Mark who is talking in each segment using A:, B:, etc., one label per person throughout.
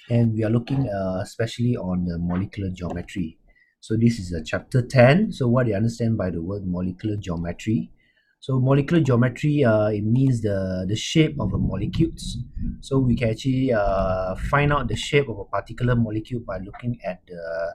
A: and we are looking especially on the molecular geometry. So this is a chapter 10. So what do you understand by the word molecular geometry? So molecular geometry, it means the shape of a molecules. So we can actually find out the shape of a particular molecule by looking at the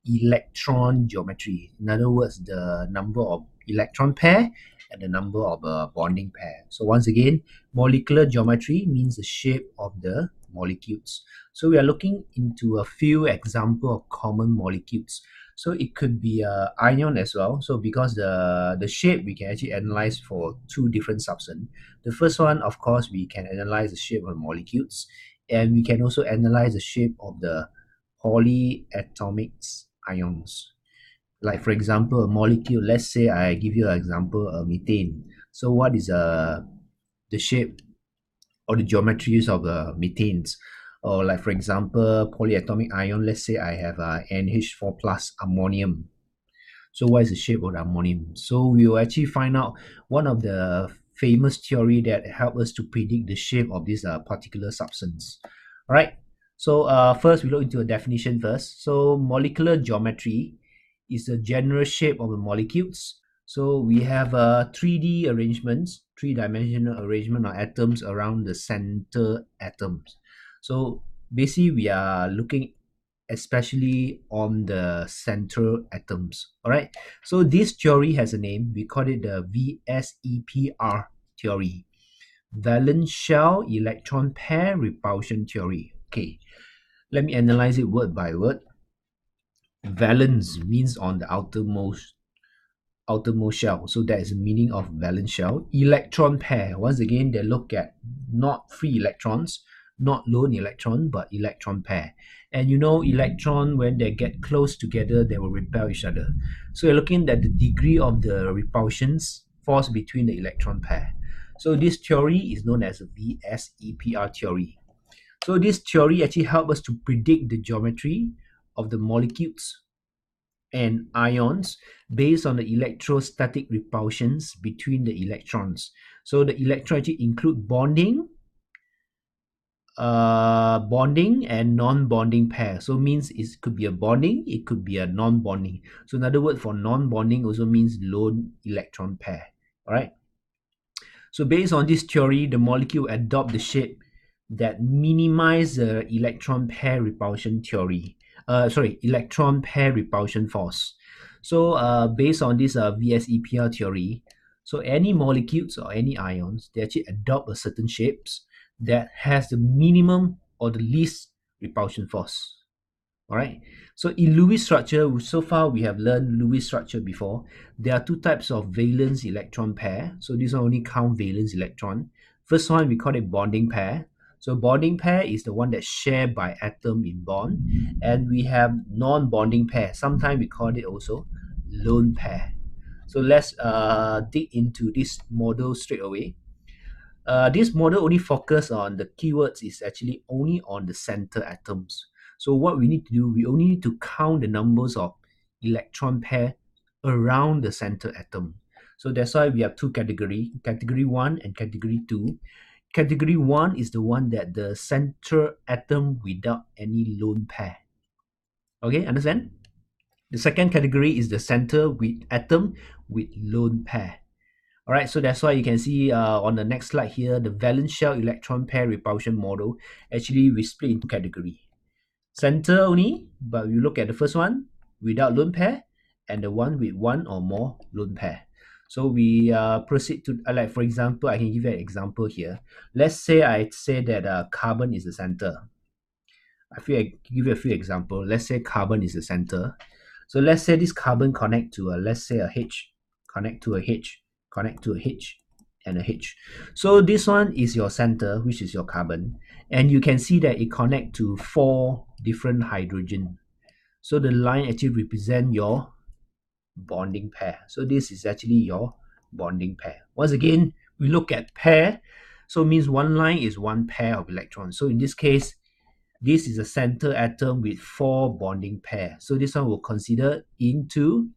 A: electron geometry. In other words, the number of electron pair and the number of bonding pair. So once again, molecular geometry means the shape of the molecules. So we are looking into a few example of common molecules. So it could be ion as well. So because the shape we can actually analyze for two different substance. The first one, of course, we can analyze the shape of molecules, and we can also analyze the shape of the polyatomic ions. Like for example, a molecule. Let's say I give you an example, methane. So what is the shape or the geometries of methanes? Or like for example, polyatomic ion. Let's say I have NH4 plus ammonium. So what is the shape of the ammonium? So we will actually find out one of the famous theory that help us to predict the shape of this particular substance. All right. So first we look into a definition first. So molecular geometry is the general shape of the molecules. So we have a 3D arrangements, three-dimensional arrangement of atoms around the center atoms. So basically we are looking especially on the central atoms. All right. So this theory has a name. We call it the VSEPR theory, valence shell electron pair repulsion theory. Okay. Let me analyze it word by word. Valence means on the outermost shell. So that is the meaning of valence shell. Electron pair. Once again, they look at not free electrons, not lone electron, but electron pair. And you know, electron, when they get close together, they will repel each other. So you're looking at the degree of the repulsions force between the electron pair. So this theory is known as the VSEPR theory. So this theory actually helps us to predict the geometry of the molecules and ions based on the electrostatic repulsions between the electrons. So the electron actually include bonding and non-bonding pair. So means it could be a bonding, it could be a non-bonding. So another word for non-bonding also means lone electron pair. All right. So based on this theory, the molecule adopt the shape that minimize the electron pair repulsion theory. Electron pair repulsion force. So based on this VSEPR theory, so any molecules or any ions, they actually adopt a certain shapes that has the minimum or the least repulsion force. All right. So in Lewis structure, so far we have learned Lewis structure before. There are two types of valence electron pair. So this one only count valence electron. First one we call it bonding pair. So bonding pair is the one that's shared by atom in bond, and we have non-bonding pair. Sometimes we call it also lone pair. So let's dig into this model straight away. This model only focus on the keywords is actually only on the center atoms. So what we need to do, we only need to count the numbers of electron pair around the center atom. So that's why we have two category 1 and category 2. Category 1 is the one that the center atom without any lone pair. Okay, understand? The second category is the center with atom with lone pair. All right, so that's why you can see on the next slide here, the valence shell electron pair repulsion model. Actually, we split into category. Center only, but we look at the first one without lone pair and the one with one or more lone pair. So we proceed to, like for example, I can give you an example here. Let's say I say that carbon is the center. I give you a few examples. Let's say carbon is the center. So let's say this carbon connect to let's say a H, connect to a H, connect to a H, and a H. So this one is your center, which is your carbon, and you can see that it connect to 4 different hydrogen. So the line actually represent your bonding pair. So this is actually your bonding pair. Once again, we look at pair. So it means one line is one pair of electrons. So in this case, this is a center atom with 4 bonding pair. So this one will consider into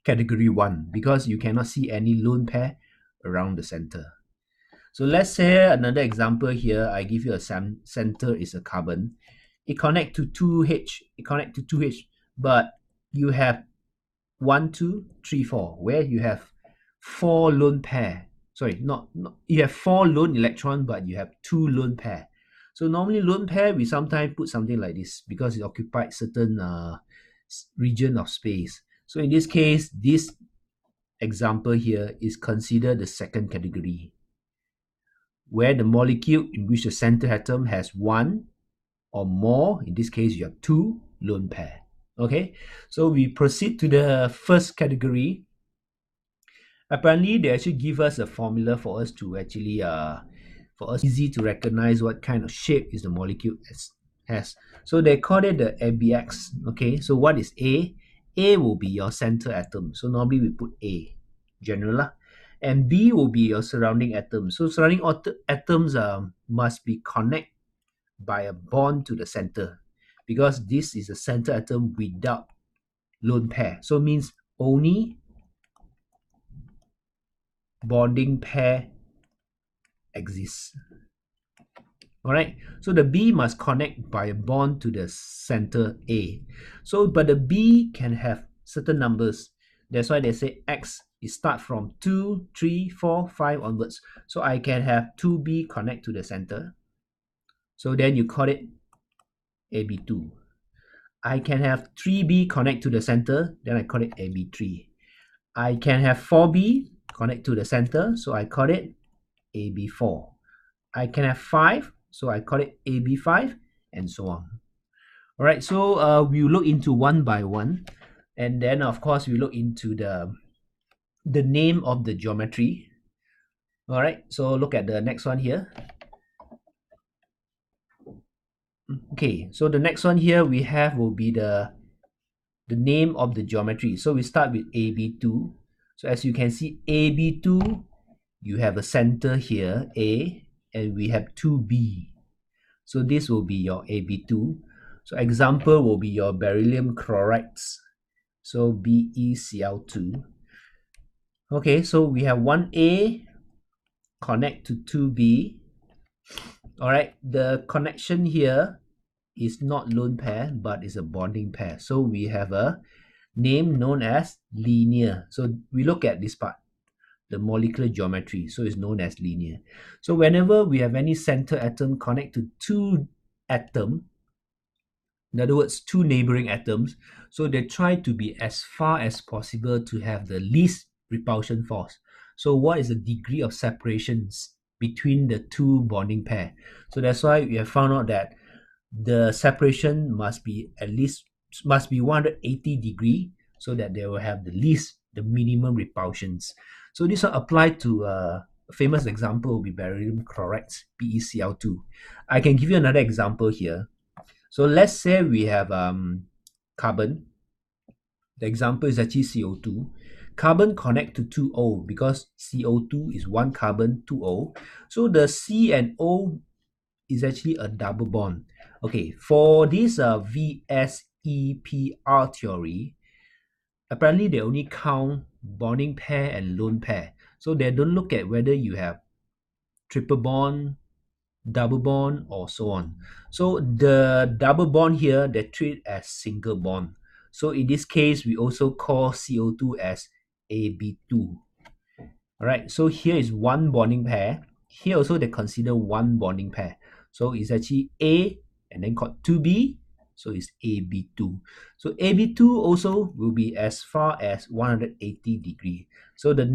A: category 1 because you cannot see any lone pair around the center. So let's say another example here, I give you a center is a carbon. It connect to 2H, but you have 1, 2, 3, 4, where you have 4 lone pair. Sorry, not you have 4 lone electron, but you have 2 lone pair. So normally lone pair, we sometimes put something like this because it occupies certain region of space. So in this case, this example here is considered the second category, where the molecule in which the center atom has 1 or more, in this case you have 2 lone pair. Okay, so we proceed to the first category. Apparently they actually give us a formula for us to actually for us easy to recognize what kind of shape is the molecule has. So they call it the ABX. Okay, so what is A will be your center atom, so normally we put A, general lah. And B will be your surrounding atoms. So surrounding atoms must be connect by a bond to the center, because this is a center atom without lone pair. So means only bonding pair exists. All right, so the B must connect by a bond to the center A. So, but the B can have certain numbers. That's why they say X is start from 2, 3, 4, 5 onwards. So I can have 2B connect to the center. So then you call it AB2. I can have 3B connect to the center, then I call it AB3. I can have 4B connect to the center, so I call it AB4. I can have 5, so I call it AB5, and so on. All right, so we'll look into one by one, and then of course we look into the name of the geometry. All right, so look at the next one here. Okay, so the next one here we have will be the name of the geometry. So we start with AB2. So as you can see, AB2, you have a center here, A, and we have 2B. So this will be your AB2. So example will be your beryllium chlorides. So BeCl2. Okay, so we have 1A connect to 2B. All right, the connection here is not lone pair, but is a bonding pair. So we have a name known as linear. So we look at this part, the molecular geometry. So it's known as linear. So whenever we have any center atom connect to 2 atoms, in other words, 2 neighboring atoms, so they try to be as far as possible to have the least repulsion force. So what is the degree of separations between the 2 bonding pair? So that's why we have found out that the separation must be 180 degree, so that they will have the minimum repulsions. So this will apply to a famous example will be beryllium chloride, BeCl2. I can give you another example here. So let's say we have carbon. The example is actually CO2. Carbon connect to 2O because CO2 is 1 carbon, 2O. So the C and O is actually a double bond. Okay, for this VSEPR theory, apparently they only count bonding pair and lone pair. So they don't look at whether you have triple bond, double bond, or so on. So the double bond here, they treat as single bond. So in this case, we also call CO2 as AB2. All right, so here is 1 bonding pair. Here also they consider 1 bonding pair. So it's actually A and then called 2B. So it's AB2. So AB2 also will be as far as 180 degree. So the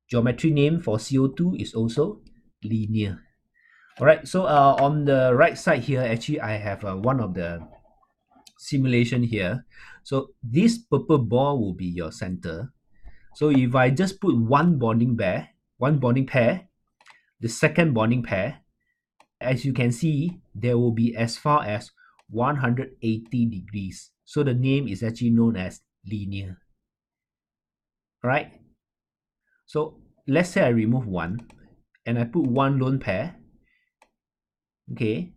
A: geometry name for CO2 is also linear. All right, so on the right side here, actually I have one of the simulation here. So this purple ball will be your center. So if I just put one bonding pair, the second bonding pair, as you can see, there will be as far as 180 degrees. So the name is actually known as linear. Right? So let's say I remove 1 and I put 1 lone pair. Okay.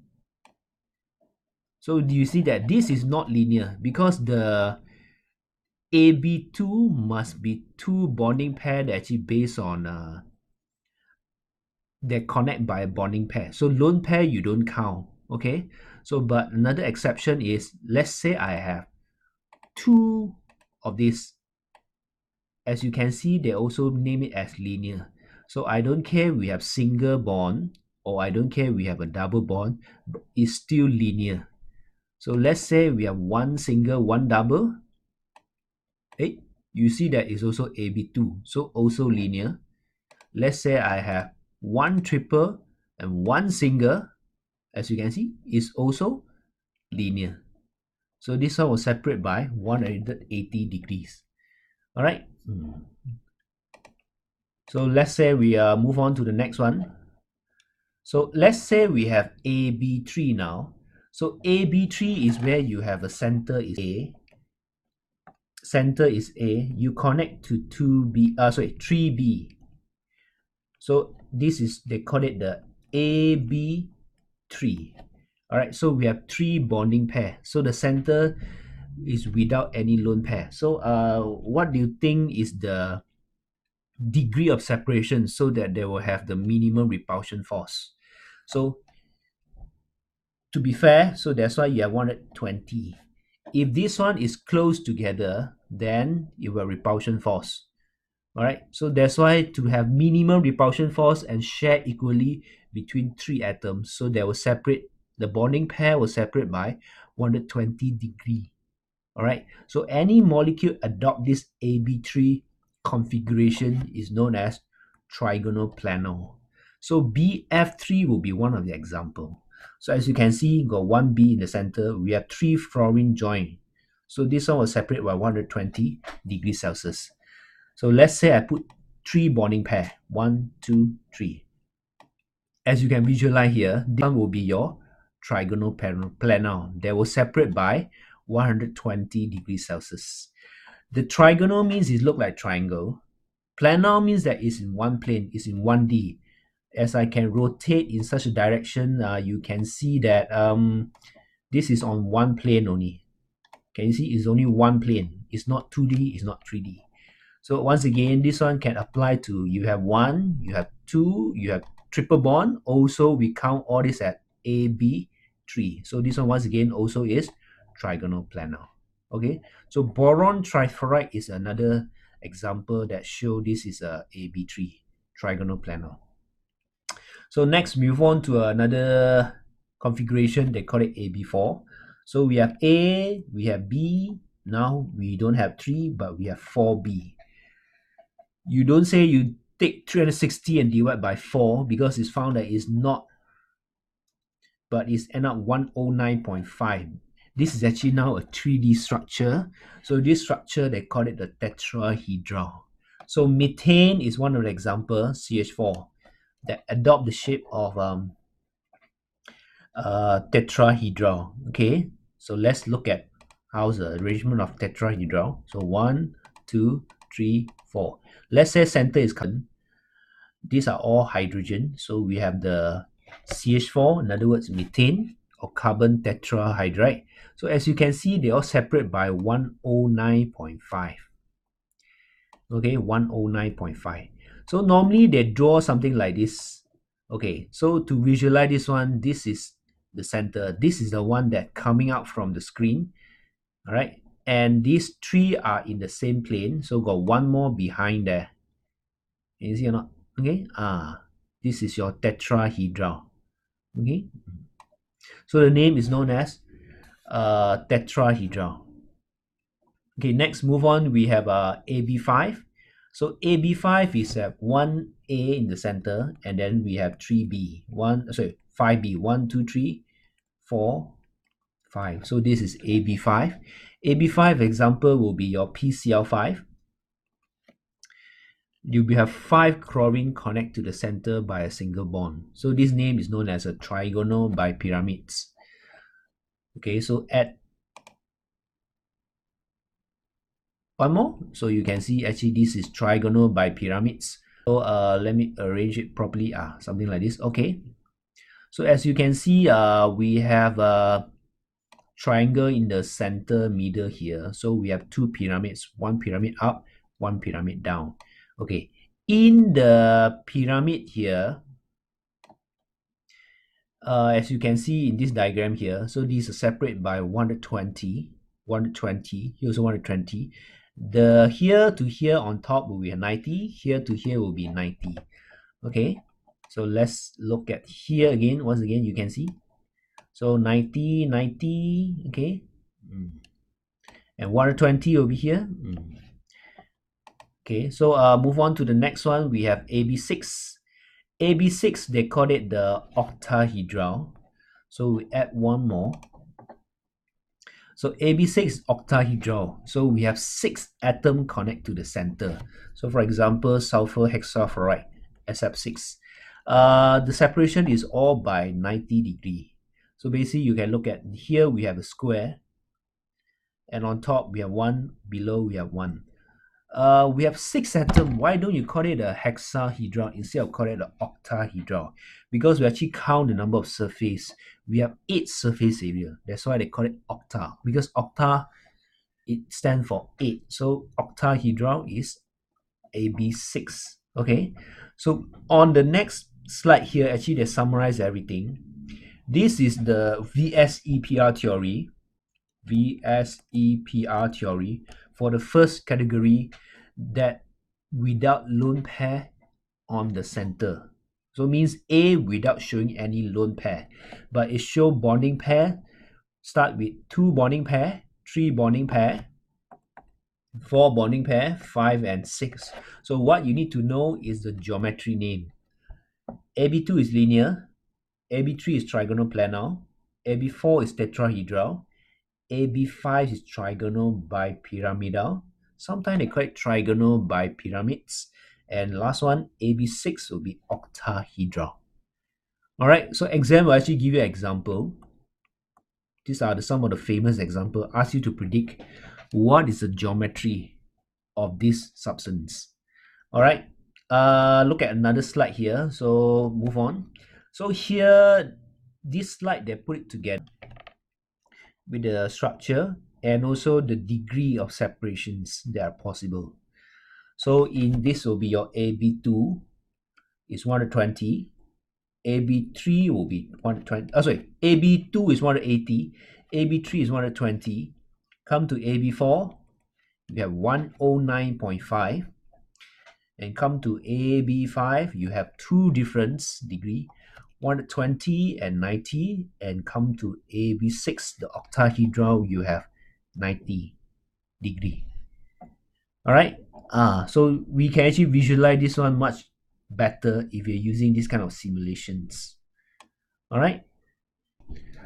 A: So do you see that this is not linear because the AB2 must be 2 bonding pair that actually based on they connect by a bonding pair. So lone pair you don't count, okay? So but another exception is, let's say I have two of these. As you can see, they also name it as linear. So I don't care we have single bond or I don't care we have a double bond, it's still linear. So let's say we have one single, one double. Hey, you see that is also AB2, so also linear. Let's say I have one triple and one single, as you can see, is also linear. So this one will separate by 180 degrees. All right. So let's say we move on to the next one. So let's say we have AB3 now. So AB3 is where you have a center is A. Center is A. You connect to 3B. So this is, they call it the AB3. All right, so we have three bonding pair. So the center is without any lone pair. So what do you think is the degree of separation so that they will have the minimum repulsion force? So to be fair, so that's why you have 120. If this one is close together, then it will repulsion force. All right, so that's why to have minimum repulsion force and share equally between three atoms, so they will separate, the bonding pair will separate by 120 degree. All right, so any molecule adopt this AB3 configuration is known as trigonal planar. So BF3 will be one of the example. So as you can see, got one B in the center. We have three fluorine join. So this one will separate by 120 degrees Celsius. So let's say I put three bonding pair, 1, 2, 3. As you can visualize here, this one will be your trigonal planar. They will separate by 120 degrees Celsius. The trigonal means it look like triangle. Planar means that it's in one plane, it's in 1D. As I can rotate in such a direction, you can see that this is on one plane only. Can you see? It's only one plane. It's not 2D, it's not 3D. So once again, this one can apply to, you have one, you have two, you have triple bond. Also, we count all this at AB3. So this one once again also is trigonal planar. Okay, so boron triferrite is another example that show this is a AB3 trigonal planar. So next, move on to another configuration. They call it AB4. So we have A, we have B. Now we don't have 3, but we have 4B. You don't say you take 360 and divide by 4 because it's found that it's not, but it's end up 109.5. This is actually now a 3D structure. So this structure, they call it the tetrahedral. So methane is one of the examples, CH4, that adopt the shape of tetrahedral. Okay, so let's look at how's the arrangement of tetrahedral. So 1, 2, 3, 4. Let's say center is carbon. These are all hydrogen. So we have the CH4, in other words, methane or carbon tetrahydride. So as you can see, they all separate by 109.5. Okay, 109.5. So normally they draw something like this. Okay, so to visualize this one, this is the center. This is the one that coming out from the screen. All right, and these three are in the same plane. So got one more behind there. Can you see or not? Okay, this is your tetrahedral. Okay, so the name is known as tetrahedral. Okay, next move on. We have AB5. So AB5 is 1A in the center, and then we have 3B. 5B. 1, 2, 3, 4, 5. So this is AB5. AB5 example will be your PCl5. You will have 5 chlorine connect to the center by a single bond. So this name is known as a trigonal bipyramids. Okay, so add one more. So you can see actually this is trigonal bipyramids. So let me arrange it properly. Something like this. Okay. So as you can see, we have a triangle in the center middle here. So we have two pyramids, one pyramid up, one pyramid down. Okay, in the pyramid here, as you can see in this diagram here, so these are separate by 120, 120, here also 120. The here to here on top will be a 90, here to here will be 90. Okay, so let's look at here again. Once again, you can see. So 90, 90, okay. And 120 over here. Okay, so move on to the next one. We have AB6. AB6, they call it the octahedral. So we add one more. So AB6 octahedral. So we have 6 atoms connect to the center. So for example, sulfur hexafluoride, SF6. The separation is all by 90 degree. So basically you can look at here we have a square, and on top we have 1, below we have 1. We have 6 atoms. Why don't you call it a hexahedral instead of call it an octahedral? Because we actually count the number of surface. We have 8 surface area. That's why they call it octa. Because octa, it stands for 8. So octahedral is AB6. Okay. So on the next slide here, actually they summarize everything. This is the VSEPR theory. VSEPR theory for the first category, that without lone pair on the center. So it means A without showing any lone pair, but it show bonding pair. Start with 2 bonding pair, 3 bonding pair, 4 bonding pair, 5 and 6. So what you need to know is the geometry name. AB2 is linear, AB3 is trigonal planar, AB4 is tetrahedral, AB5 is trigonal bipyramidal. Sometimes they call it trigonal bipyramids. And last one, AB6 will be octahedral. All right, so exam will actually give you an example. These are some of the famous examples. Ask you to predict what is the geometry of this substance. All right, look at another slide here. So move on. So here, this slide, they put it together with the structure and also the degree of separations that are possible. So in this will be your AB2 is 120, AB3 will be 120, AB2 is 180, AB3 is 120, come to AB4, you have 109.5, and come to AB5, you have 2 difference degree, 120 and 90, and come to AB6, the octahedral, you have 90 degree. All right. So we can actually visualize this one much better if you're using this kind of simulations. All right.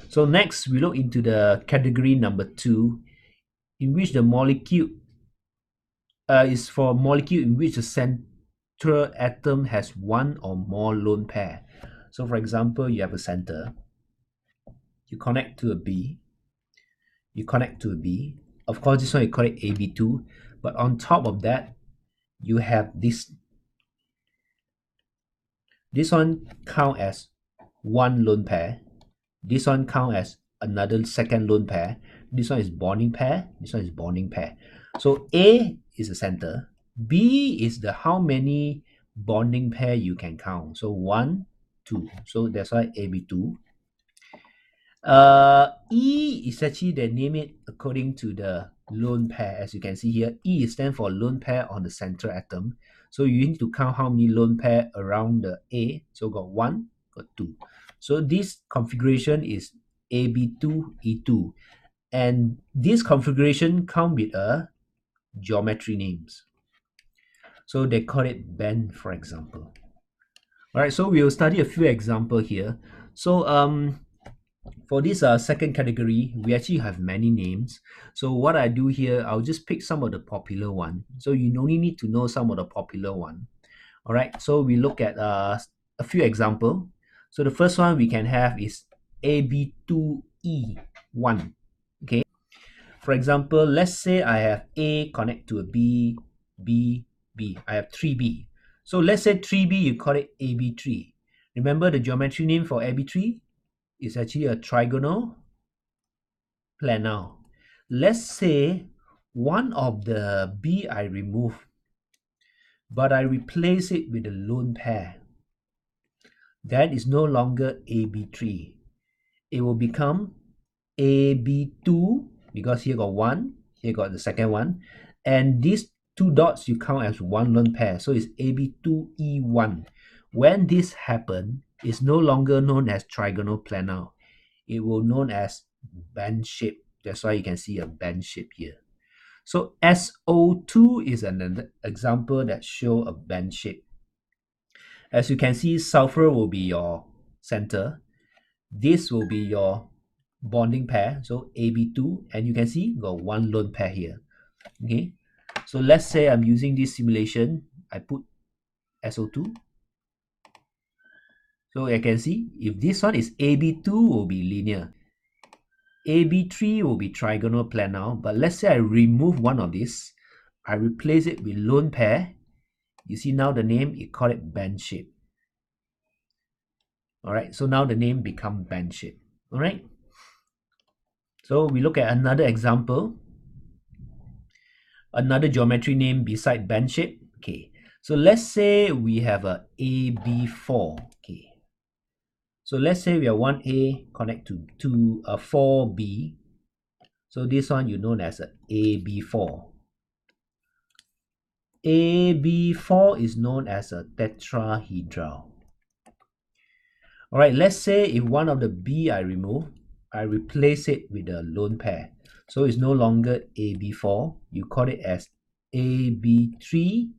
A: So next we look into the category number 2, in which the molecule is for molecule in which the central atom has 1 or more lone pair. So for example, you have a center, you connect to a B, you connect to a B. Of course, this one you call it AB2, but on top of that, you have this. This one count as 1 lone pair. This one count as another second lone pair. This one is bonding pair. This one is bonding pair. So A is the center. B is the how many bonding pair you can count. So 1, 2. So that's why AB2. E is actually they name it according to the lone pair. As you can see here, E stands for lone pair on the central atom. So you need to count how many lone pair around the A. So got 1, got 2. So this configuration is AB2E2. And this configuration come with a geometry names. So they call it band, for example. All right, so we will study a few examples here. So for this second category, we actually have many names. So what I do here, I'll just pick some of the popular one. So you only need to know some of the popular one. All right, so we look at a few examples. So the first one we can have is AB2E1. Okay, for example, let's say I have A connect to a B, B, B. I have 3B. So let's say 3B, you call it AB3. Remember the geometry name for AB3? Is actually a trigonal planar. Let's say one of the B I remove, but I replace it with a lone pair. that is no longer AB3. It will become AB2 because here got one, here got the second one, and these two dots you count as one lone pair, so it's AB2E1. When this happens, it's no longer known as trigonal planar. It will known as band shape. That's why you can see a band shape here. So SO2 is an example that show a band shape. As you can see, sulfur will be your center. This will be your bonding pair, so AB2, and you can see got one lone pair here. Okay, so let's say I'm using this simulation. I put SO2. So I can see if this one is AB2 will be linear. AB3 will be trigonal planar, but let's say I remove one of these, I replace it with lone pair. You see now the name, you call it band shape. All right, so now the name become band shape. All right, so we look at another example, another geometry name beside band shape. Okay, so let's say we have a AB4. Okay, so let's say we have 1A connect to a 4B. So this one you known as a AB4. AB4 is known as a tetrahedral. All right, let's say if one of the B I remove, I replace it with a lone pair. So it's no longer AB4. You call it as AB3E1.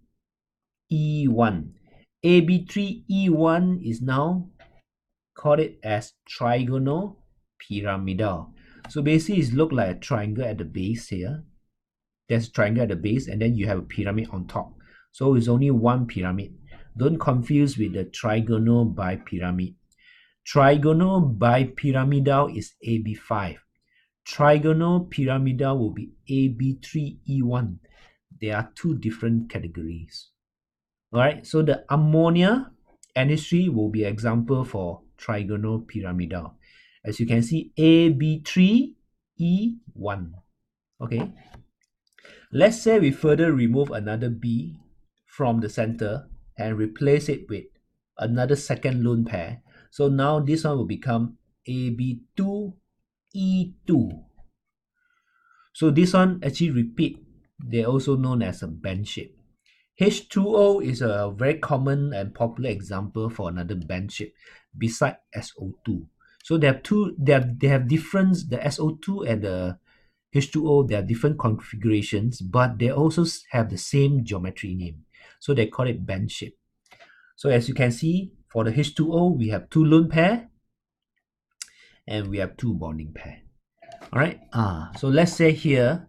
A: AB3E1 is now called it as trigonal pyramidal. So basically it looks like a triangle at the base here. There's a triangle at the base and then you have a pyramid on top. So it's only one pyramid. Don't confuse with the trigonal bipyramid. Trigonal bipyramidal is AB5. Trigonal pyramidal will be AB3E1. There are two different categories. Alright, so the ammonia NH3 will be an example for trigonal pyramidal. As you can see, AB3E1. Okay. Let's say we further remove another B from the center and replace it with another second lone pair. So now this one will become AB2E2. So this one actually repeat. They're also known as a band shape. H2O is a very common and popular example for another band shape beside SO2. So they have difference, the SO2 and the H2O, they are different configurations, but they also have the same geometry name. So they call it band shape. So as you can see, for the H2O, we have two lone pair and we have two bonding pair. All right. So let's say here,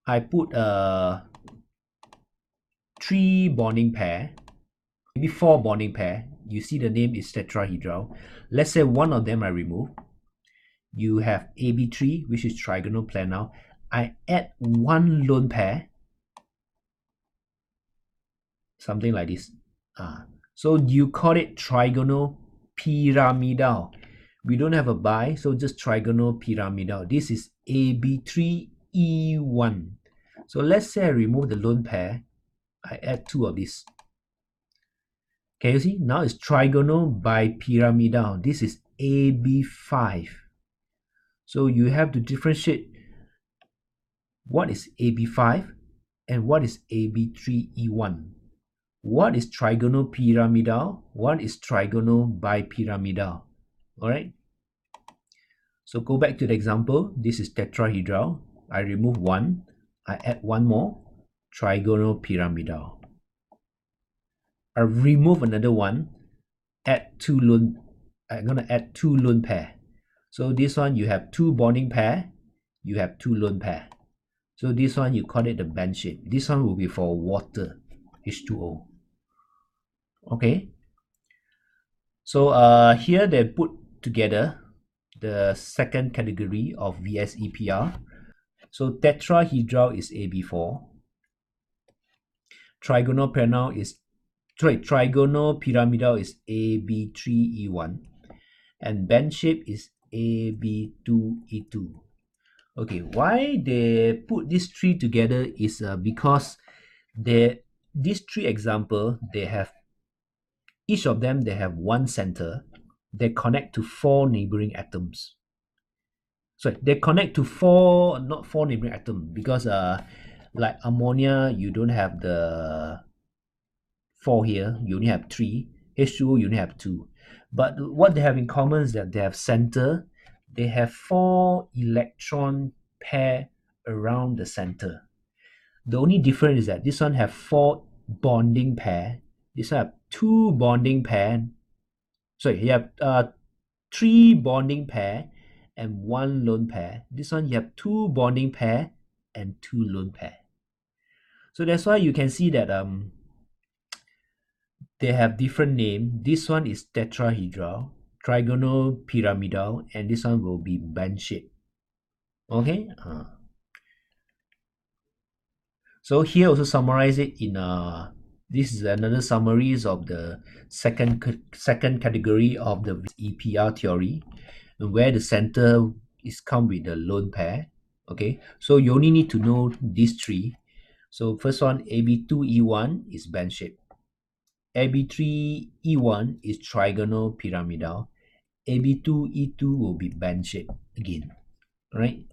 A: I put a 3 bonding pair, maybe 4 bonding pair. You see the name is tetrahedral. Let's say one of them I remove. You have AB3, which is trigonal planar. I add one lone pair, something like this. So you call it trigonal pyramidal. We don't have a bi, so just trigonal pyramidal. This is AB3E1. So let's say I remove the lone pair. I add two of these. Can you see? Now it's trigonal bipyramidal. This is AB5. So you have to differentiate what is AB5 and what is AB3E1. What is trigonal pyramidal? What is trigonal bipyramidal? Alright. So go back to the example. This is tetrahedral. I remove one. I add one more. Trigonal pyramidal. I remove another one. Add two lone. I'm gonna add two lone pair. So this one you have two bonding pair. You have two lone pair. So this one you call it the band shape. This one will be for water, H2O. Okay. So here they put together the second category of VSEPR. So tetrahedral is AB4. Trigonal pyramidal is AB3E1. And band shape is AB2E2. Okay, why they put these three together is because these three examples, they have each of them, they have one center. They connect to 4 neighboring atoms. Sorry, they connect to not 4 neighboring atoms, because like ammonia, you don't have the 4 here, you only have 3. H2O, you only have 2. But what they have in common is that they have center. They have 4 electron pair around the center. The only difference is that this one have 4 bonding pair. This one have 2 bonding pair. Sorry, you have 3 bonding pair and 1 lone pair. This one you have 2 bonding pair and 2 lone pair. So that's why you can see that they have different name. This one is tetrahedral, trigonal pyramidal, and this one will be band shape. Okay. So here also summarize it in this is another summaries of the second category of the EPR theory, where the center is come with the lone pair. Okay, so you only need to know these 3. So first one, AB2E1 is band shape. AB3E1 is trigonal pyramidal. AB2E2 will be band shape again. All right.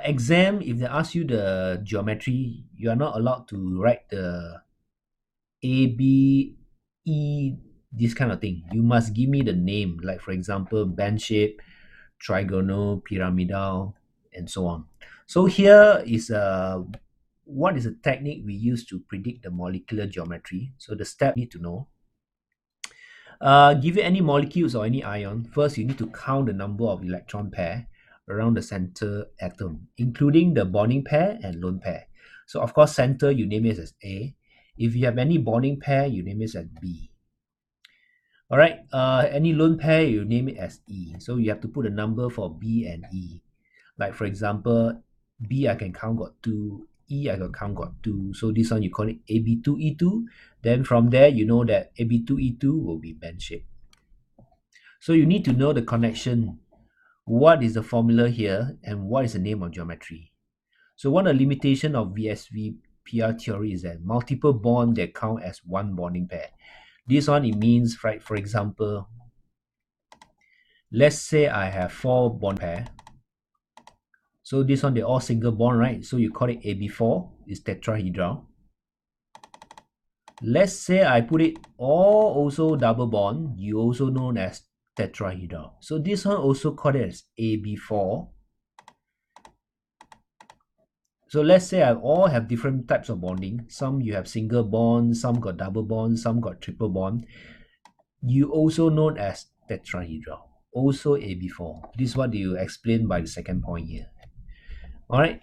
A: Exam, if they ask you the geometry, you are not allowed to write the A, B, E, this kind of thing. You must give me the name, like for example, band shape, trigonal, pyramidal, and so on. So here is what is the technique we use to predict the molecular geometry. So the step you need to know. Give you any molecules or any ion, first you need to count the number of electron pair around the center atom, including the bonding pair and lone pair. So of course, center, you name it as A. If you have any bonding pair, you name it as B. All right, any lone pair, you name it as E. So you have to put a number for B and E. Like for example, B I can count got 2, E I can count got 2. So this one you call it AB2E2. Then from there, you know that AB2E2 will be band shape. So you need to know the connection. What is the formula here and what is the name of geometry? So one of the limitation of VSV-PR theory is that multiple bond that count as one bonding pair. This one, it means, right, for example, let's say I have 4 bond pair. So this one, they're all single bond, right? So you call it AB4, is tetrahedral. Let's say I put it all also double bond, you also known as tetrahedral. So this one also called it as AB4. So let's say I all have different types of bonding. Some you have single bond, some got double bond, some got triple bond. You also known as tetrahedral, also AB4. This is what you explain by the second point here. All right.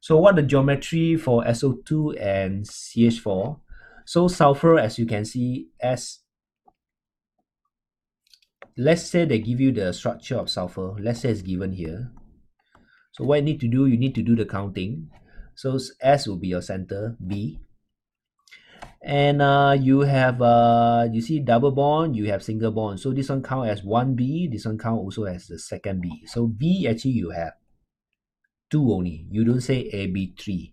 A: So what the geometry for SO2 and CH4? So sulfur, as you can see, let's say they give you the structure of sulfur. Let's say it's given here. So what you need to do, you need to do the counting. So S will be your center, B. And you have, you see double bond, you have single bond. So this one count as 1B, this one count also as the second B. So B actually you have 2 only. You don't say AB3.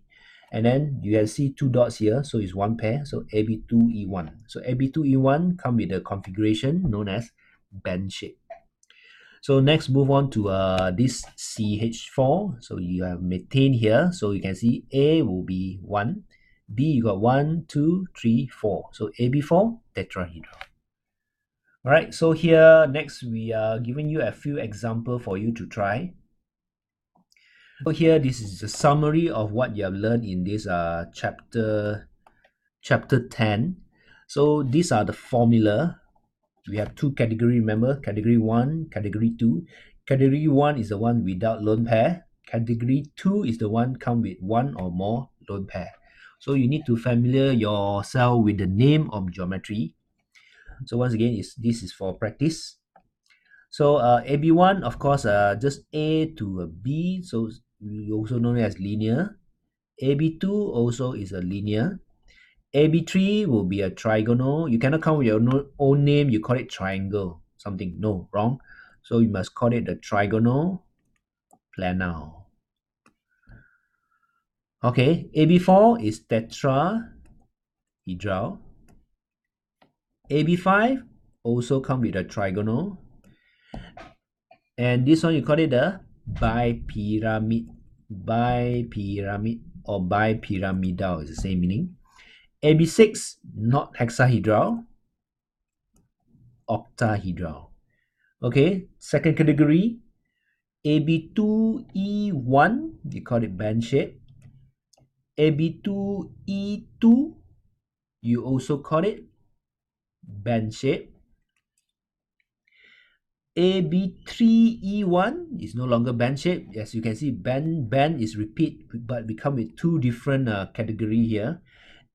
A: And then you have see 2 dots here, so it's 1 pair. So AB2E1. So AB2E1 come with a configuration known as band shape. So next, move on to this CH4. So you have methane here. So you can see A will be 1. B, you got 1, 2, 3, 4. So AB4, tetrahedral. All right, so here next we are giving you a few examples for you to try. So here, this is a summary of what you have learned in this chapter 10. So these are the formula. We have 2 categories, remember, category 1, category 2. Category 1 is the one without lone pair. Category 2 is the one come with 1 or more lone pair. So you need to familiar yourself with the name of geometry. So once again, this is for practice. So AB1, of course, just A to a B, so we also known as linear. AB2 also is a linear. AB3 will be a trigonal. You cannot come with your own name, you call it triangle. Something, no, wrong. So you must call it the trigonal planar. Okay, AB4 is tetrahedral. AB5 also come with a trigonal. And this one you call it a bipyramid. Bipyramid or bipyramidal is the same meaning. AB6 not hexahedral, octahedral. Okay, second category, AB2E1, you call it band shape. AB2E2, you also call it band shape. AB3E1 is no longer band shape. As you can see, band is repeat, but we come with two different category here.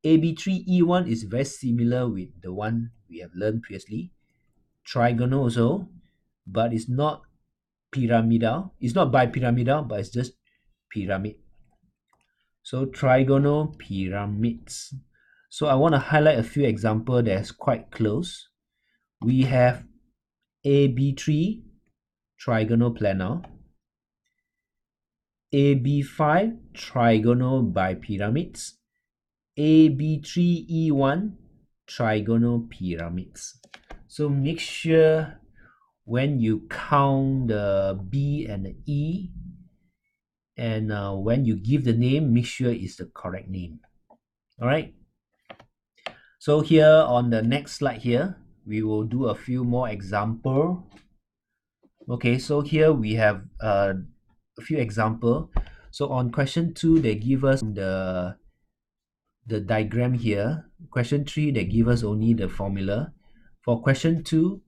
A: AB3E1 is very similar with the one we have learned previously. Trigonal also, but it's not pyramidal. It's not bipyramidal, but it's just pyramid. So trigonal pyramids. So I want to highlight a few examples that's quite close. We have AB3 trigonal planar, AB5 trigonal bipyramids, AB3E1 trigonal pyramids. So make sure when you count the B and the E, and when you give the name, make sure it's the correct name. All right. So here on the next slide here, we will do a few more example. Okay, so here we have a few example. So on question 2, they give us the diagram here. Question 3, they give us only the formula. For question 2,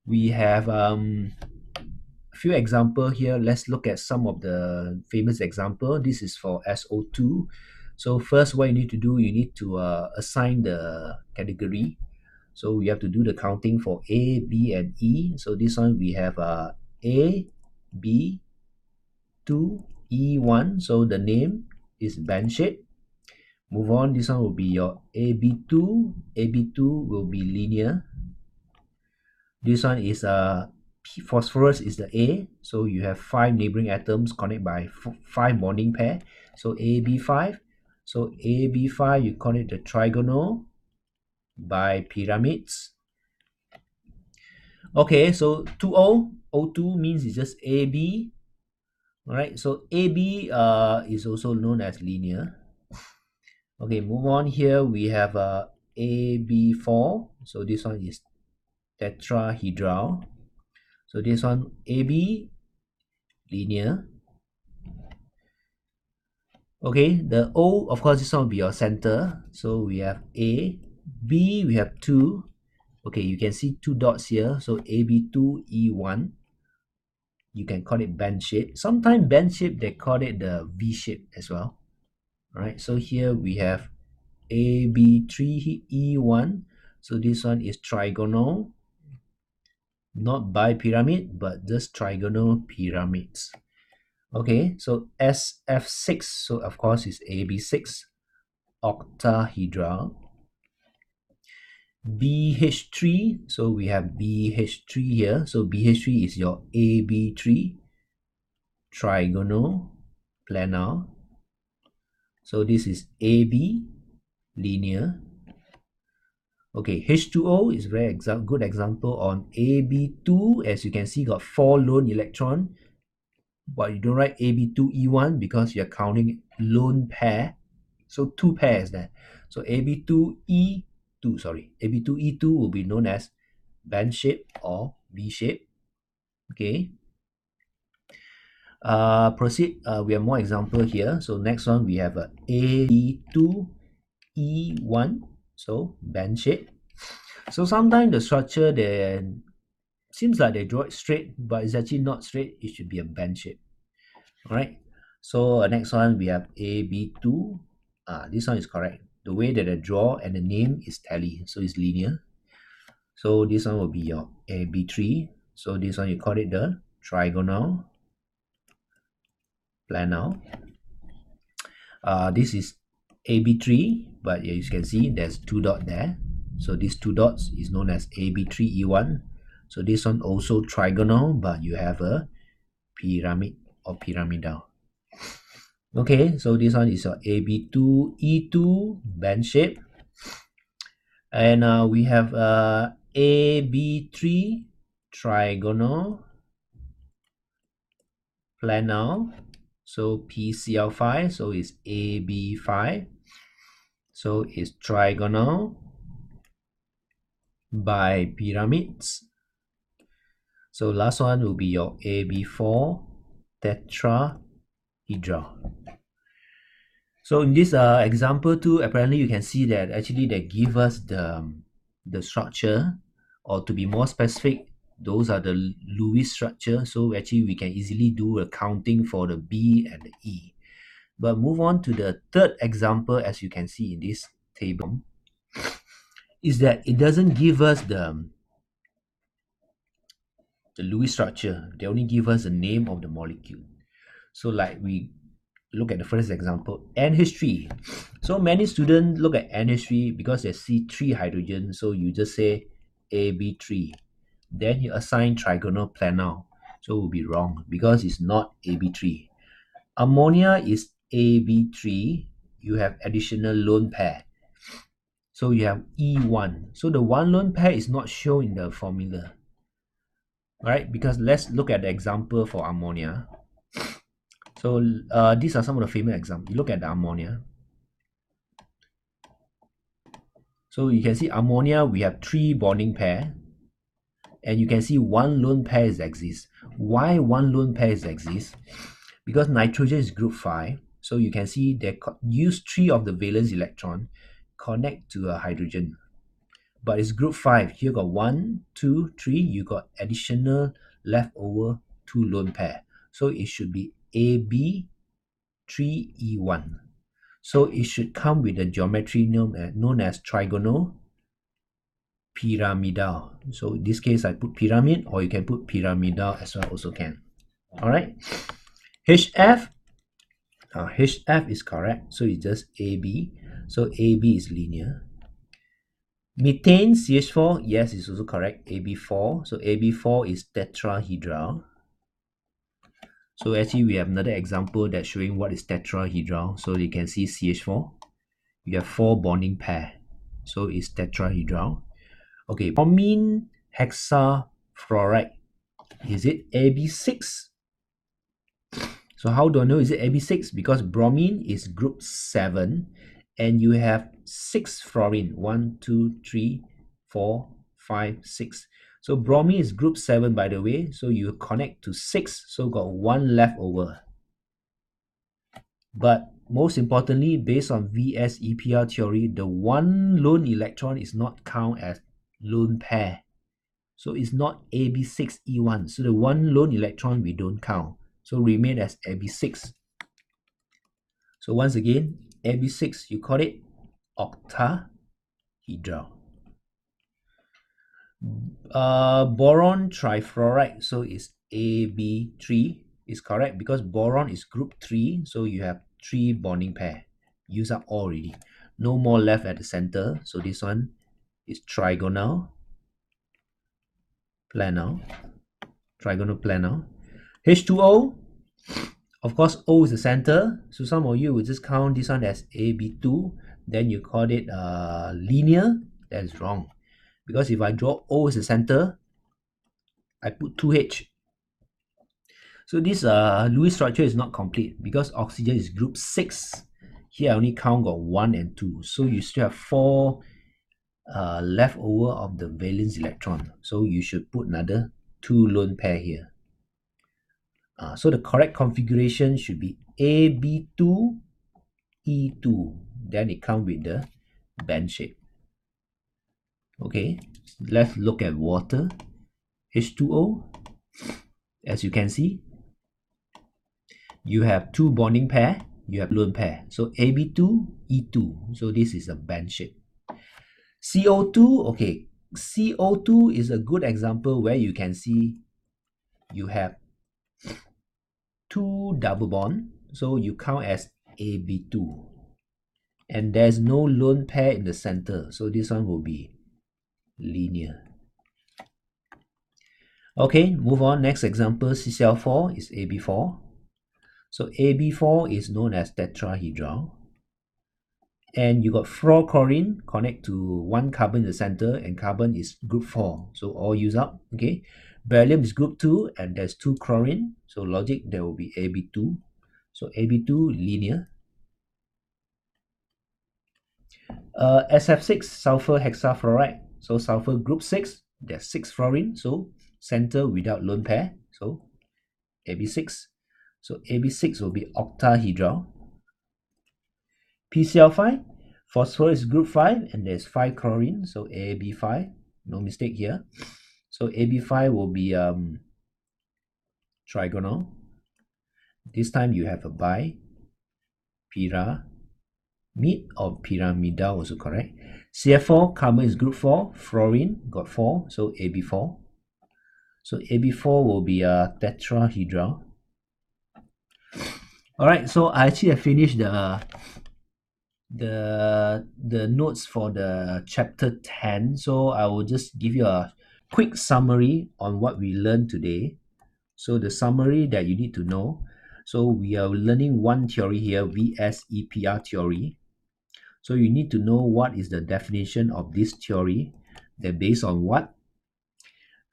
A: we have a few example here. Let's look at some of the famous example. This is for SO2. So first, what you need to do, you need to assign the category. So we have to do the counting for A, B, and E. So this one we have A, B, 2, E1. So the name is band shape. Move on, this one will be your AB2. AB2 will be linear. This one is phosphorus is the A. So you have 5 neighboring atoms connected by 5 bonding pair. So AB5. So AB5, you call it the trigonal bipyramids. Okay, so 2O, O2 means it's just AB. All right, so AB is also known as linear. Okay, move on here. We have AB4. So this one is tetrahedral. So this one AB linear. Okay, the O, of course, this one will be your center. So we have A, B, we have 2. Okay, you can see 2 dots here. So AB2E1. You can call it band shape. Sometimes band shape, they call it the V shape as well. All right, so here we have AB3E1. So this one is trigonal, not bipyramid, but just trigonal pyramids. Okay, so SF6, so of course is AB6, octahedral. BH3, so we have BH3 here. So BH3 is your AB3, trigonal, planar. So this is AB, linear. Okay, H2O is very good example on AB2. As you can see, got 4 lone electron. But you don't write AB2E1 because you're counting lone pair. So 2 pairs there. So AB2E2, sorry. AB2E2 will be known as band shape or V shape. Okay. Proceed. We have more example here. So next one we have a AB2E1. So band shape. So sometimes the structure then seems like they draw it straight, but it's actually not straight. It should be a band shape. All right. So next one we have AB2. This one is correct. The way that I draw and the name is tally, so it's linear. So this one will be your AB3. So this one you call it the trigonal planar. This is AB3, but as you can see, there's 2 dots there. So these 2 dots is known as AB3E1. So this one also trigonal, but you have a pyramid or pyramidal. Okay, so this one is your AB2E2 band shape. And we have AB3 trigonal planar. So PCl5, so it's AB5. So it's trigonal by pyramids. So last one will be your AB4 tetrahedral. So in this example too, apparently you can see that actually they give us the structure, or to be more specific, those are the Lewis structure. So actually we can easily do a counting for the B and the E. But move on to the third example, as you can see in this table, is that it doesn't give us the Lewis structure. They only give us the name of the molecule. So like we look at the first example, NH3. So many students look at NH3 because they see 3 hydrogen. So you just say AB3. Then you assign trigonal planar. So it will be wrong because it's not AB3. Ammonia is AB3. You have additional lone pair. So you have E1. So the one lone pair is not shown in the formula. Right? Because let's look at the example for ammonia. So these are some of the famous examples. You look at the ammonia. So you can see ammonia, we have 3 bonding pair. And you can see 1 lone pair exists. Why 1 lone pair exists? Because nitrogen is group 5. So you can see they use 3 of the valence electron connect to a hydrogen. But it's group 5. Here got 1, 2, 3. You got additional leftover 2 lone pair. So it should be AB3E1. So it should come with a geometry known as trigonal pyramidal. So in this case, I put pyramid, or you can put pyramidal as well, also can. All right. HF. HF is correct. So it's just AB. So AB is linear. Methane, CH4, yes, it's also correct. AB4. So AB4 is tetrahedral. So actually, we have another example that's showing what is tetrahedral. So you can see CH4. You have 4 bonding pair. So it's tetrahedral. Okay, bromine hexafluoride. Is it AB6? So how do I know is it AB6? Because bromine is group 7 and you have 6 fluorine. 1, 2, 3, 4, 5, 6. So bromine is group 7, by the way. So you connect to 6. So got 1 left over. But most importantly, based on VS-EPR theory, the 1 lone electron is not counted as lone pair. So it's not AB6E1. So the 1 lone electron we don't count. So remain as AB6. So once again, AB6, you call it octahedral. Boron trifluoride, so it's AB3 is correct because boron is group 3, so you have 3 bonding pair. Use up already. No more left at the center, so this one is trigonal planar. Trigonal planar. H2O, of course, O is the center, so some of you will just count this one as AB2, then you call it linear. That is wrong. Because if I draw O as the center, I put 2H. So this Lewis structure is not complete because oxygen is group 6. Here I only count got 1 and 2. So you still have 4 left over of the valence electron. So you should put another 2 lone pair here. So the correct configuration should be AB2, E2. Then it comes with the band shape. Okay, let's look at water. H2O. As you can see, you have 2 bonding pair, you have lone pair. So AB2, E2. So this is a band shape. CO2, okay. CO2 is a good example where you can see you have 2 double bond. So you count as AB2. And there's no lone pair in the center. So this one will be linear. Okay, move on. Next example, CCl4 is AB4. So AB4 is known as tetrahedral. And you got fluorochlorine connect to one carbon in the center, and carbon is group 4, so all use up. Okay, beryllium is group 2 and there's 2 chlorine, so logic there will be AB2, so AB2 linear. SF6 sulfur hexafluoride, so sulfur group 6, there's 6 fluorine, so center without lone pair, so AB6. So AB6 will be octahedral. PCl5, phosphorus is group 5 and there's 5 chlorine, so AB5, no mistake here. So AB5 will be trigonal. This time you have a pyramid or pyramidal, also correct. CF4, carbon is group 4, fluorine got 4, so AB4. So AB4 will be a tetrahedral. Alright, so I actually have finished the notes for the chapter 10, so I will just give you a quick summary on what we learned today. So the summary that you need to know, so we are learning one theory here, VSEPR theory. So you need to know what is the definition of this theory. They're based on what?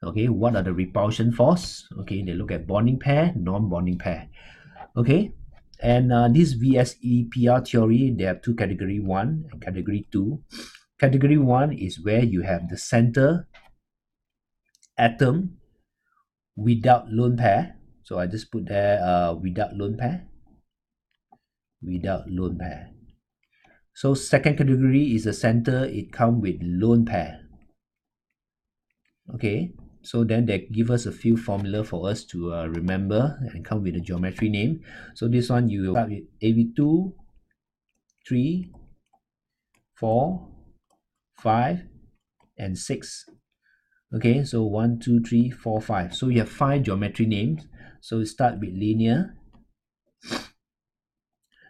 A: Okay, what are the repulsion force? Okay, they look at bonding pair, non-bonding pair. Okay, and this VSEPR theory, they have two category 1 and category 2. Category 1 is where you have the center atom without lone pair. So I just put there without lone pair. Without lone pair. So second category is the center, it come with lone pair. Okay, so then they give us a few formula for us to remember and come with a geometry name. So this one you will start with AB2, 3, 4, 5, and 6. Okay, so 1, 2, 3, 4, 5. So you have 5 geometry names. So we start with linear.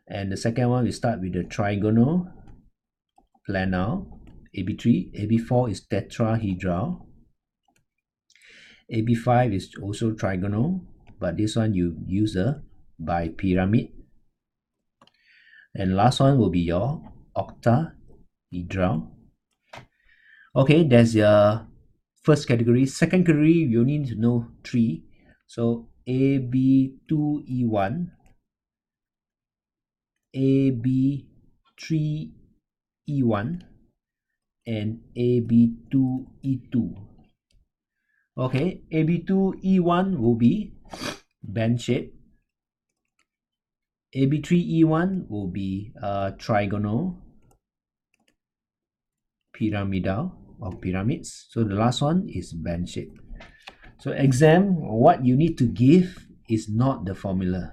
A: And the second one we start with the trigonal, planar, AB3. AB4 is tetrahedral. AB5 is also trigonal, but this one you use a bipyramid. And last one will be your octahedral. Okay, that's your first category. Second category, you need to know 3. So AB2E1, AB3E1, and AB2E2. Okay, AB2E1 will be band shape. AB3E1 will be trigonal, pyramidal or pyramids. So the last one is band shape. So exam, what you need to give is not the formula.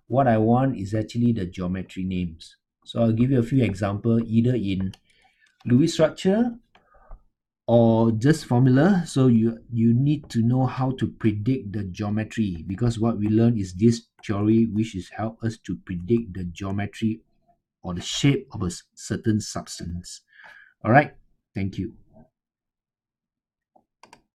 A: What I want is actually the geometry names. So I'll give you a few examples either in Lewis structure or just formula. So you need to know how to predict the geometry, because what we learn is this theory which is help us to predict the geometry or the shape of a certain substance. All right, thank you.